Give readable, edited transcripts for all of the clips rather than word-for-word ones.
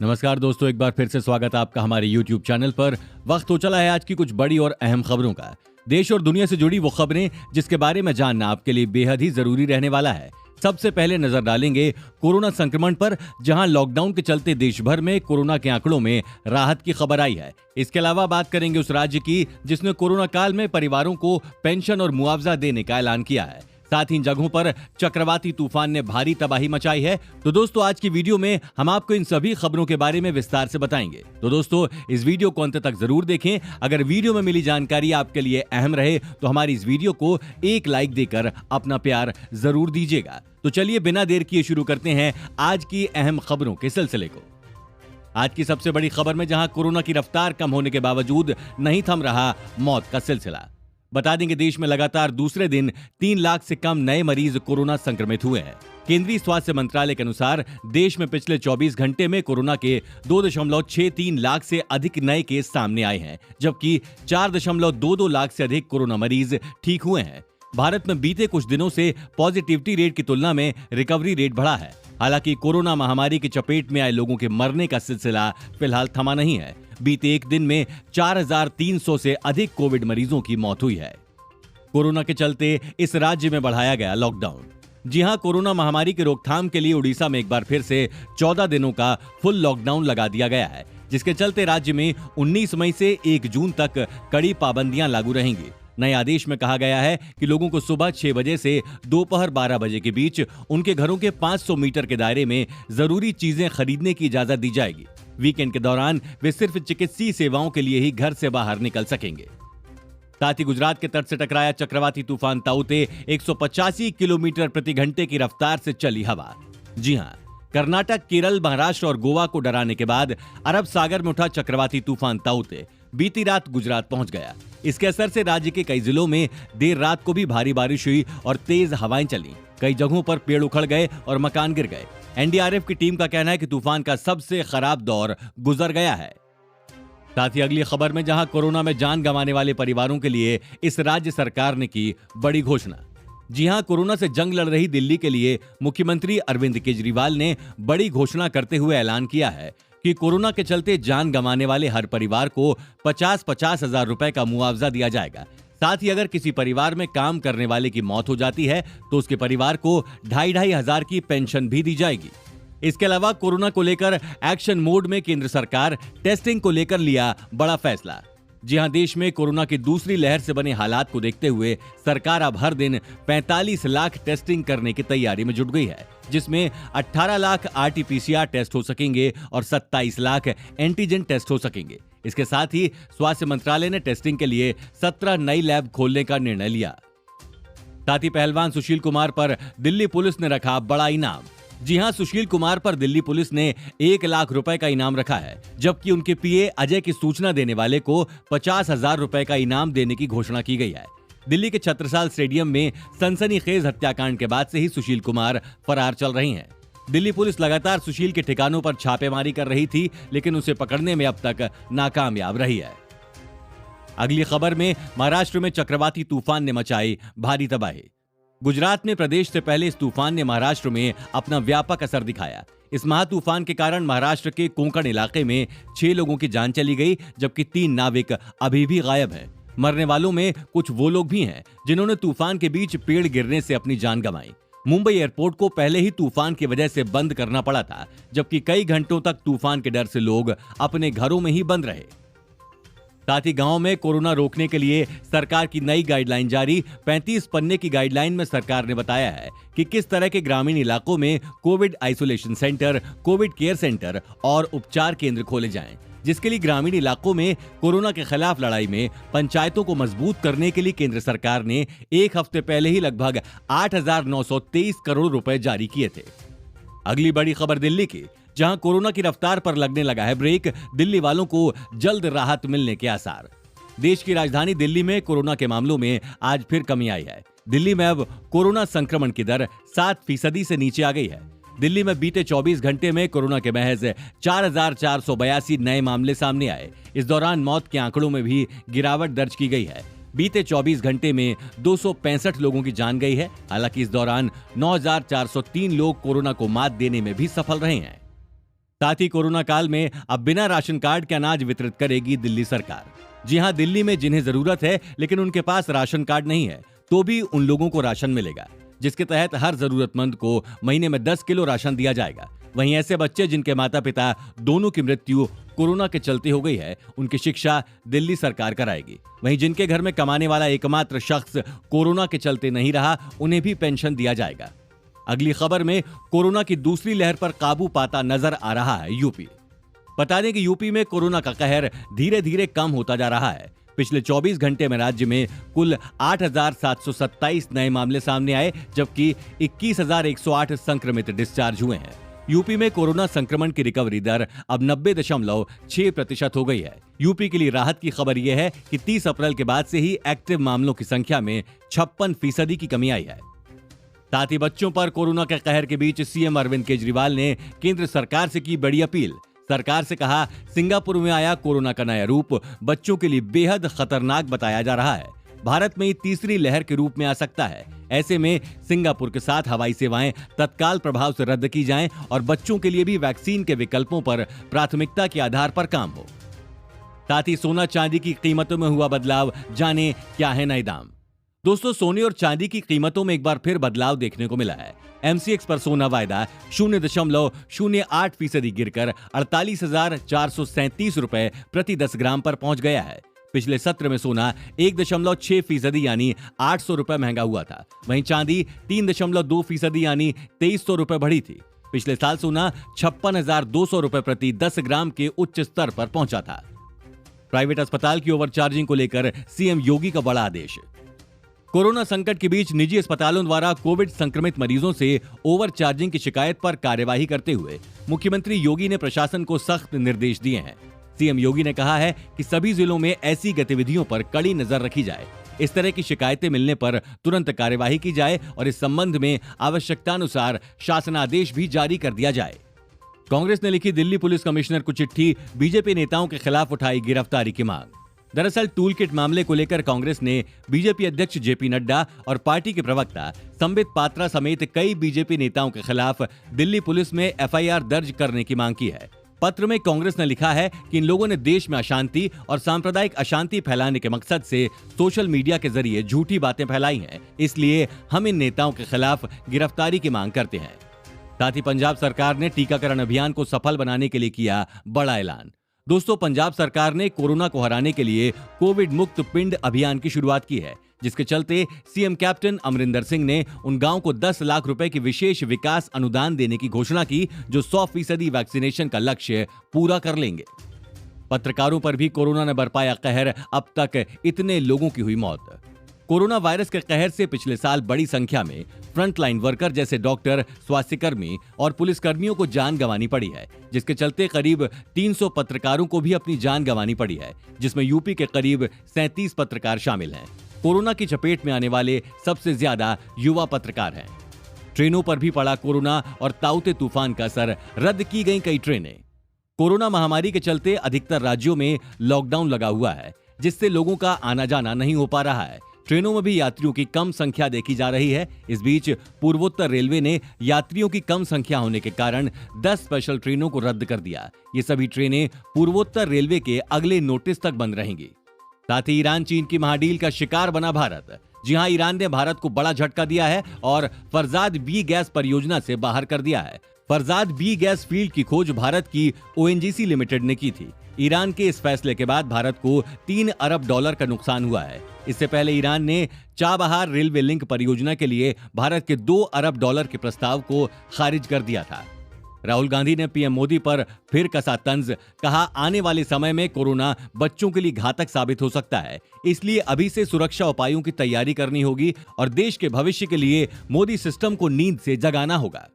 नमस्कार दोस्तों, एक बार फिर से स्वागत है आपका हमारे YouTube चैनल पर। वक्त हो चला है आज की कुछ बड़ी और अहम खबरों का। देश और दुनिया से जुड़ी वो खबरें जिसके बारे में जानना आपके लिए बेहद ही जरूरी रहने वाला है। सबसे पहले नजर डालेंगे कोरोना संक्रमण पर, जहां लॉकडाउन के चलते देश भर में कोरोना के आंकड़ों में राहत की खबर आई है। इसके अलावा बात करेंगे उस राज्य की जिसने कोरोना काल में परिवारों को पेंशन और मुआवजा देने का ऐलान किया है। साथ ही इन जगहों पर चक्रवाती तूफान ने भारी तबाही मचाई है। तो दोस्तों, आज की वीडियो में हम आपको इन सभी खबरों के बारे में विस्तार से बताएंगे। तो दोस्तों, इस वीडियो को अंत तक जरूर देखें। अगर वीडियो में मिली जानकारी आपके लिए अहम रहे तो हमारी इस वीडियो को एक लाइक देकर अपना प्यार जरूर दीजिएगा। तो चलिए बिना देर किए शुरू करते हैं आज की अहम खबरों के सिलसिले को। आज की सबसे बड़ी खबर में जहां कोरोना की रफ्तार कम होने के बावजूद नहीं थम रहा मौत का सिलसिला। बता देंगे, देश में लगातार दूसरे दिन 3 लाख से कम नए मरीज कोरोना संक्रमित हुए हैं। केंद्रीय स्वास्थ्य मंत्रालय के अनुसार देश में पिछले 24 घंटे में कोरोना के 2.63 लाख से अधिक नए केस सामने आए हैं, जबकि 4.22 लाख से अधिक कोरोना मरीज ठीक हुए हैं। भारत में बीते कुछ दिनों से पॉजिटिविटी रेट की तुलना में रिकवरी रेट बढ़ा है। हालांकि कोरोना महामारी की चपेट में आए लोगों के मरने का सिलसिला फिलहाल थमा नहीं है। बीते एक दिन में 4,300 से अधिक कोविड मरीजों की मौत हुई है। कोरोना के चलते इस राज्य में बढ़ाया गया लॉकडाउन। जी हां, कोरोना महामारी की रोकथाम के लिए उड़ीसा में एक बार फिर से 14 दिनों का फुल लॉकडाउन लगा दिया गया है, जिसके चलते राज्य में 19 मई से 1 जून तक कड़ी पाबंदियां लागू रहेंगी। नए आदेश में कहा गया है कि लोगों को सुबह 6 बजे से दोपहर 12 बजे के बीच उनके घरों के 500 मीटर के दायरे में जरूरी चीजें खरीदने की इजाजत दी जाएगी। वीकेंड के दौरान वे सिर्फ चिकित्सीय सेवाओं के लिए ही घर से बाहर निकल सकेंगे। साथ ही गुजरात के तट से टकराया चक्रवाती तूफान ताउते 185 किलोमीटर प्रति घंटे की रफ्तार से चली हवा। जी हां, कर्नाटक, केरल, महाराष्ट्र और गोवा को डराने के बाद अरब सागर में उठा चक्रवाती तूफान ताउते बीती रात गुजरात पहुंच गया। इसके असर से राज्य के कई जिलों में देर रात को भी भारी बारिश हुई और तेज हवाएं चली। कई जगहों पर पेड़ उखड़ गए और मकान गिर गए। एनडीआरएफ की टीम का कहना है कि तूफान का सबसे खराब दौर गुजर गया है। साथ ही अगली खबर में, जहां कोरोना में जान गंवाने वाले परिवारों के लिए इस राज्य सरकार ने की बड़ी घोषणा। जी हां, कोरोना से जंग लड़ रही दिल्ली के लिए मुख्यमंत्री अरविंद केजरीवाल ने बड़ी घोषणा करते हुए ऐलान किया है कि कोरोना के चलते जान गंवाने वाले हर परिवार को 50-50 हजार रुपए का मुआवजा दिया जाएगा। साथ ही अगर किसी परिवार में काम करने वाले की मौत हो जाती है तो उसके परिवार को 2,500 हजार की पेंशन भी दी जाएगी। इसके अलावा कोरोना को लेकर एक्शन मोड में केंद्र सरकार टेस्टिंग को लेकर लिया बड़ा फैसला। जी हां, देश में कोरोना की दूसरी लहर से बने हालात को देखते हुए सरकार अब हर दिन 45 लाख टेस्टिंग करने की तैयारी में जुट गई है, जिसमें 18 लाख आरटीपीसीआर टेस्ट हो सकेंगे और 27 लाख एंटीजन टेस्ट हो सकेंगे। इसके साथ ही स्वास्थ्य मंत्रालय ने टेस्टिंग के लिए 17 नई लैब खोलने का निर्णय लिया। साथ ही पहलवान सुशील कुमार पर दिल्ली पुलिस ने रखा बड़ा इनाम। जी हां, सुशील कुमार पर दिल्ली पुलिस ने 1 लाख रुपए का इनाम रखा है, जबकि उनके पीए अजय की सूचना देने वाले को 50 हजार रुपए का इनाम देने की घोषणा की गई है। दिल्ली के छत्रसाल स्टेडियम में सनसनीखेज हत्याकांड के बाद से ही सुशील कुमार फरार चल रही हैं। दिल्ली पुलिस लगातार सुशील के ठिकानों पर छापेमारी कर रही थी, लेकिन उसे पकड़ने में अब तक नाकामयाब रही है। अगली खबर में, महाराष्ट्र में चक्रवाती तूफान ने मचाई भारी तबाही। गुजरात में प्रदेश से पहले इस तूफान ने महाराष्ट्र में अपना व्यापक असर दिखाया। इस महातूफान के कारण महाराष्ट्र के कोंकण इलाके में 6 लोगों की जान चली गई, जबकि 3 नाविक अभी भी गायब हैं। मरने वालों में कुछ वो लोग भी हैं जिन्होंने तूफान के बीच पेड़ गिरने से अपनी जान गंवाई। मुंबई एयरपोर्ट को पहले ही तूफान की वजह से बंद करना पड़ा था, जबकि कई घंटों तक तूफान के डर से लोग अपने घरों में ही बंद रहे। साथ ही गांव में कोरोना रोकने के लिए सरकार की नई गाइडलाइन जारी। 35 पन्ने की गाइडलाइन में सरकार ने बताया है कि किस तरह के ग्रामीण इलाकों में Covid isolation centre, Covid care centre और उपचार केंद्र खोले जाएं, जिसके लिए ग्रामीण इलाकों में कोरोना के खिलाफ लड़ाई में पंचायतों को मजबूत करने के लिए केंद्र सरकार ने एक हफ्ते पहले ही लगभग 8,923 करोड़ रुपए जारी किए थे। अगली बड़ी खबर दिल्ली की, जहां कोरोना की रफ्तार पर लगने लगा है ब्रेक। दिल्ली वालों को जल्द राहत मिलने के आसार। देश की राजधानी दिल्ली में कोरोना के मामलों में आज फिर कमी आई है। दिल्ली में अब कोरोना संक्रमण की दर 7% से नीचे आ गई है। दिल्ली में बीते 24 घंटे में कोरोना के महज 4,482 नए मामले सामने आए। इस दौरान मौत के आंकड़ों में भी गिरावट दर्ज की गई है। बीते 24 घंटे में 265 लोगों की जान गई है। हालांकि इस दौरान 9,403 लोग कोरोना को मात देने में भी सफल रहे हैं। साथ ही कोरोना काल में अब बिना राशन कार्ड के अनाज वितरित करेगी दिल्ली सरकार। जी हां, दिल्ली में जिन्हें जरूरत है लेकिन उनके पास राशन कार्ड नहीं है तो भी उन लोगों को राशन मिलेगा, जिसके तहत हर जरूरतमंद को महीने में 10 किलो राशन दिया जाएगा। वहीं ऐसे बच्चे जिनके माता पिता दोनों की मृत्यु कोरोना के चलते हो गई है, उनकी शिक्षा दिल्ली सरकार कराएगी। वहीं जिनके घर में कमाने वाला एकमात्र शख्स कोरोना के चलते नहीं रहा, उन्हें भी पेंशन दिया जाएगा। अगली खबर में कोरोना की दूसरी लहर पर काबू पाता नजर आ रहा है यूपी। बता दें कि यूपी में कोरोना का कहर धीरे धीरे कम होता जा रहा है। पिछले 24 घंटे में राज्य में कुल 8,727 नए मामले सामने आए, जबकि 21,108 संक्रमित डिस्चार्ज हुए हैं। यूपी में कोरोना संक्रमण की रिकवरी दर अब 90.6% हो गई है। यूपी के लिए राहत की खबर यह है कि 30 अप्रैल के बाद से ही एक्टिव मामलों की संख्या में 56% की कमी आई है। साथ ही बच्चों पर कोरोना के कहर के बीच सीएम अरविंद केजरीवाल ने केंद्र सरकार से की बड़ी अपील। सरकार से कहा, सिंगापुर में आया कोरोना का नया रूप बच्चों के लिए बेहद खतरनाक बताया जा रहा है। भारत में तीसरी लहर के रूप में आ सकता है। ऐसे में सिंगापुर के साथ हवाई सेवाएं तत्काल प्रभाव से रद्द की जाएं और बच्चों के लिए भी वैक्सीन के विकल्पों पर प्राथमिकता के आधार पर काम हो। साथ ही सोना चांदी की कीमतों में हुआ बदलाव, जाने क्या है नए दाम। दोस्तों, सोने और चांदी की कीमतों में एक बार फिर बदलाव देखने को मिला है। एमसीएक्स पर सोना वायदा 0.08% गिरकर 48,437 रुपए प्रति 10 ग्राम पर पहुंच गया है। पिछले सत्र में सोना 1.6% यानी 800 रुपए महंगा हुआ था। वहीं चांदी 3.2% यानी 2300 रुपए बढ़ी थी। पिछले साल सोना 56,200 रुपए प्रति 10 ग्राम के उच्च स्तर पर पहुंचा था। प्राइवेट अस्पताल की ओवरचार्जिंग को लेकर सीएम योगी का बड़ा आदेश। कोरोना संकट के बीच निजी अस्पतालों द्वारा कोविड संक्रमित मरीजों से ओवरचार्जिंग की शिकायत पर कार्यवाही करते हुए मुख्यमंत्री योगी ने प्रशासन को सख्त निर्देश दिए हैं। सीएम योगी ने कहा है कि सभी जिलों में ऐसी गतिविधियों पर कड़ी नजर रखी जाए। इस तरह की शिकायतें मिलने पर तुरंत कार्यवाही की जाए और इस संबंध में आवश्यकतानुसार शासनादेश भी जारी कर दिया जाए। कांग्रेस ने लिखी दिल्ली पुलिस कमिश्नर को चिट्ठी, बीजेपी नेताओं के खिलाफ उठाई गिरफ्तारी की मांग। दरअसल टूल किट मामले को लेकर कांग्रेस ने बीजेपी अध्यक्ष जेपी नड्डा और पार्टी के प्रवक्ता संबित पात्रा समेत कई बीजेपी नेताओं के खिलाफ दिल्ली पुलिस में एफआईआर दर्ज करने की मांग की है। पत्र में कांग्रेस ने लिखा है कि इन लोगों ने देश में अशांति और सांप्रदायिक अशांति फैलाने के मकसद से सोशल मीडिया के जरिए झूठी बातें फैलाई हैं, इसलिए हम इन नेताओं के खिलाफ गिरफ्तारी की मांग करते हैं। साथ ही पंजाब सरकार ने टीकाकरण अभियान को सफल बनाने के लिए किया बड़ा ऐलान। दोस्तों, पंजाब सरकार ने कोरोना को हराने के लिए कोविड मुक्त पिंड अभियान की शुरुआत की है, जिसके चलते सीएम कैप्टन अमरिंदर सिंह ने उन गांव को 10 लाख रुपए की विशेष विकास अनुदान देने की घोषणा की जो 100% वैक्सीनेशन का लक्ष्य पूरा कर लेंगे। पत्रकारों पर भी कोरोना ने बरपाया कहर, अब तक इतने लोगों की हुई मौत। कोरोना वायरस के कहर से पिछले साल बड़ी संख्या में फ्रंटलाइन वर्कर जैसे डॉक्टर, स्वास्थ्यकर्मी और पुलिसकर्मियों को जान गंवानी पड़ी है, जिसके चलते करीब 300 पत्रकारों को भी अपनी जान गंवानी पड़ी है, जिसमें यूपी के करीब 37 पत्रकार शामिल हैं। कोरोना की चपेट में आने वाले सबसे ज्यादा युवा पत्रकार हैं। ट्रेनों पर भी पड़ा कोरोना और ताउते तूफान का असर, रद्द की गई कई ट्रेनें। कोरोना महामारी के चलते अधिकतर राज्यों में लॉकडाउन लगा हुआ है, जिससे लोगों का आना जाना नहीं हो पा रहा है। ट्रेनों में भी यात्रियों की कम संख्या देखी जा रही है। इस बीच पूर्वोत्तर रेलवे ने यात्रियों की कम संख्या होने के कारण 10 स्पेशल ट्रेनों को रद्द कर दिया। ये सभी ट्रेनें पूर्वोत्तर रेलवे के अगले नोटिस तक बंद रहेंगी। साथ ही ईरान चीन की महाडील का शिकार बना भारत। जी हां, ईरान ने भारत को बड़ा झटका दिया है और फरजाद बी गैस परियोजना से बाहर कर दिया है। फरजाद बी गैस फील्ड की खोज भारत की ओएनजीसी लिमिटेड ने की थी। ईरान के इस फैसले के बाद भारत को $3 अरब का नुकसान हुआ है। इससे पहले ईरान ने चाबहार रेलवे लिंक परियोजना के लिए भारत के $2 अरब के प्रस्ताव को खारिज कर दिया था। राहुल गांधी ने पीएम मोदी पर फिर कसा तंज, कहा आने वाले समय में कोरोना बच्चों के लिए घातक साबित हो सकता है, इसलिए अभी से सुरक्षा उपायों की तैयारी करनी होगी और देश के भविष्य के लिए मोदी सिस्टम को नींद से जगाना होगा।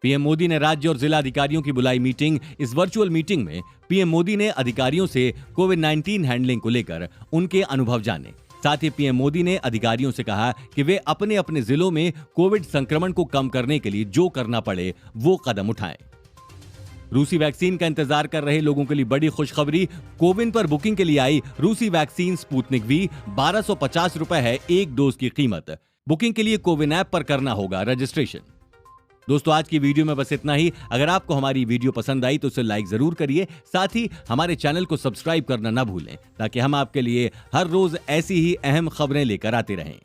पीएम मोदी ने राज्य और जिला अधिकारियों की बुलाई मीटिंग। इस वर्चुअल मीटिंग में पीएम मोदी ने अधिकारियों से कोविड-19 हैंडलिंग को लेकर उनके अनुभव जाने। साथ ही पीएम मोदी ने अधिकारियों से कहा कि वे अपने अपने जिलों में कोविड संक्रमण को कम करने के लिए जो करना पड़े वो कदम उठाएं। रूसी वैक्सीन का इंतजार कर रहे लोगों के लिए बड़ी खुशखबरी। कोविन पर बुकिंग के लिए आई रूसी वैक्सीन स्पुतनिक वी। 1250 रुपए है एक डोज की कीमत। बुकिंग के लिए कोविन ऐप पर करना होगा रजिस्ट्रेशन। दोस्तों आज की वीडियो में बस इतना ही। अगर आपको हमारी वीडियो पसंद आई तो उसे लाइक जरूर करिए, साथ ही हमारे चैनल को सब्सक्राइब करना ना भूलें ताकि हम आपके लिए हर रोज ऐसी ही अहम खबरें लेकर आते रहें।